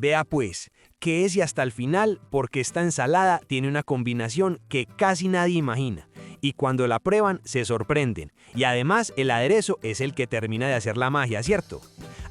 Vea pues, quédese hasta el final porque esta ensalada tiene una combinación que casi nadie imagina. Y cuando la prueban se sorprenden. Y además el aderezo es el que termina de hacer la magia, ¿cierto?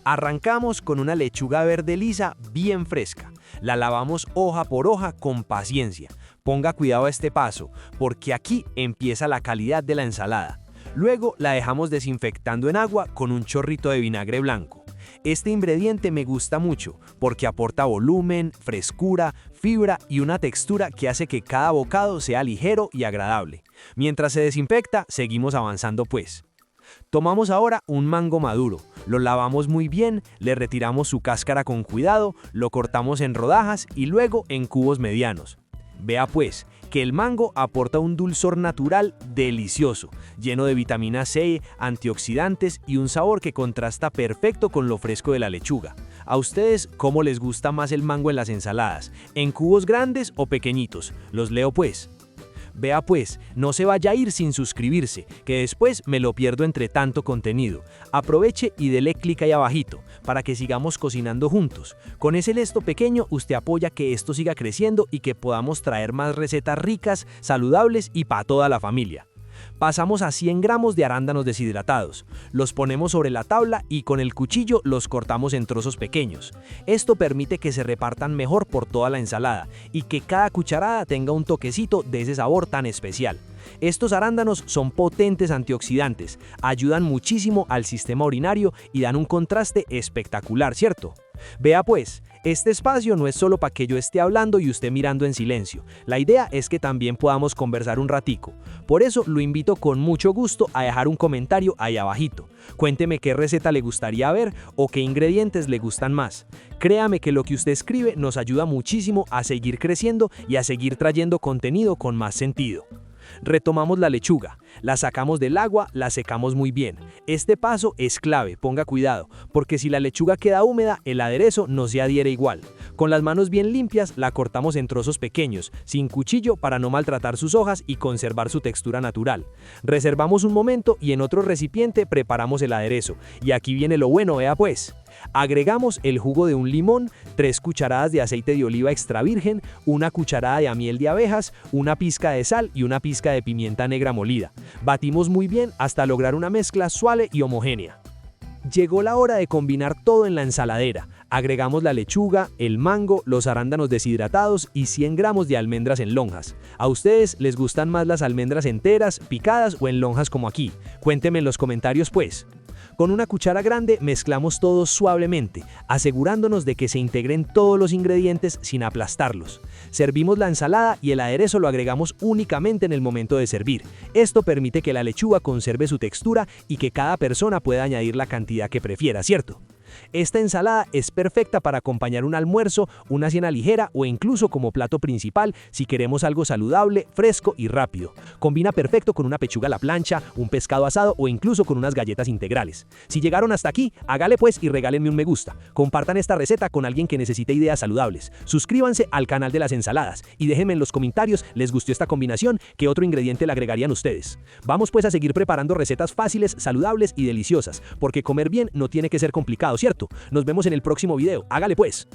Arrancamos con una lechuga verde lisa bien fresca. La lavamos hoja por hoja con paciencia. Ponga cuidado a este paso, porque aquí empieza la calidad de la ensalada. Luego la dejamos desinfectando en agua con un chorrito de vinagre blanco. Este ingrediente me gusta mucho porque aporta volumen, frescura, fibra y una textura que hace que cada bocado sea ligero y agradable. Mientras se desinfecta, seguimos avanzando pues. Tomamos ahora un mango maduro, lo lavamos muy bien, le retiramos su cáscara con cuidado, lo cortamos en rodajas y luego en cubos medianos. Vea pues que el mango aporta un dulzor natural delicioso, lleno de vitamina C, antioxidantes y un sabor que contrasta perfecto con lo fresco de la lechuga. ¿A ustedes cómo les gusta más el mango en las ensaladas? ¿En cubos grandes o pequeñitos? Los leo pues. Vea pues, no se vaya a ir sin suscribirse, que después me lo pierdo entre tanto contenido. Aproveche y dele clic ahí abajito, para que sigamos cocinando juntos. Con ese gesto pequeño usted apoya que esto siga creciendo y que podamos traer más recetas ricas, saludables y para toda la familia. Pasamos a 100 gramos de arándanos deshidratados. Los ponemos sobre la tabla y con el cuchillo los cortamos en trozos pequeños. Esto permite que se repartan mejor por toda la ensalada y que cada cucharada tenga un toquecito de ese sabor tan especial. Estos arándanos son potentes antioxidantes, ayudan muchísimo al sistema urinario y dan un contraste espectacular, ¿cierto? Vea pues, este espacio no es solo para que yo esté hablando y usted mirando en silencio. La idea es que también podamos conversar un ratico. Por eso lo invito con mucho gusto a dejar un comentario ahí abajito. Cuénteme qué receta le gustaría ver o qué ingredientes le gustan más. Créame que lo que usted escribe nos ayuda muchísimo a seguir creciendo y a seguir trayendo contenido con más sentido. Retomamos la lechuga, la sacamos del agua, la secamos muy bien. Este paso es clave, ponga cuidado, porque si la lechuga queda húmeda, el aderezo no se adhiere igual. Con las manos bien limpias, la cortamos en trozos pequeños, sin cuchillo para no maltratar sus hojas y conservar su textura natural. Reservamos un momento y en otro recipiente preparamos el aderezo. Y aquí viene lo bueno, vea pues. Agregamos el jugo de un limón, 3 cucharadas de aceite de oliva extra virgen, una cucharada de miel de abejas, una pizca de sal y una pizca de pimienta negra molida. Batimos muy bien hasta lograr una mezcla suave y homogénea. Llegó la hora de combinar todo en la ensaladera. Agregamos la lechuga, el mango, los arándanos deshidratados y 100 gramos de almendras en lonjas. ¿A ustedes les gustan más las almendras enteras, picadas o en lonjas como aquí? Cuéntenme en los comentarios pues. Con una cuchara grande mezclamos todo suavemente, asegurándonos de que se integren todos los ingredientes sin aplastarlos. Servimos la ensalada y el aderezo lo agregamos únicamente en el momento de servir. Esto permite que la lechuga conserve su textura y que cada persona pueda añadir la cantidad que prefiera, ¿cierto? Esta ensalada es perfecta para acompañar un almuerzo, una cena ligera o incluso como plato principal si queremos algo saludable, fresco y rápido. Combina perfecto con una pechuga a la plancha, un pescado asado o incluso con unas galletas integrales. Si llegaron hasta aquí, hágale pues y regálenme un me gusta. Compartan esta receta con alguien que necesite ideas saludables. Suscríbanse al canal de las ensaladas y déjenme en los comentarios, ¿les gustó esta combinación? ¿Qué otro ingrediente le agregarían ustedes? Vamos pues a seguir preparando recetas fáciles, saludables y deliciosas, porque comer bien no tiene que ser complicado, ¿cierto? Nos vemos en el próximo video. Hágale pues.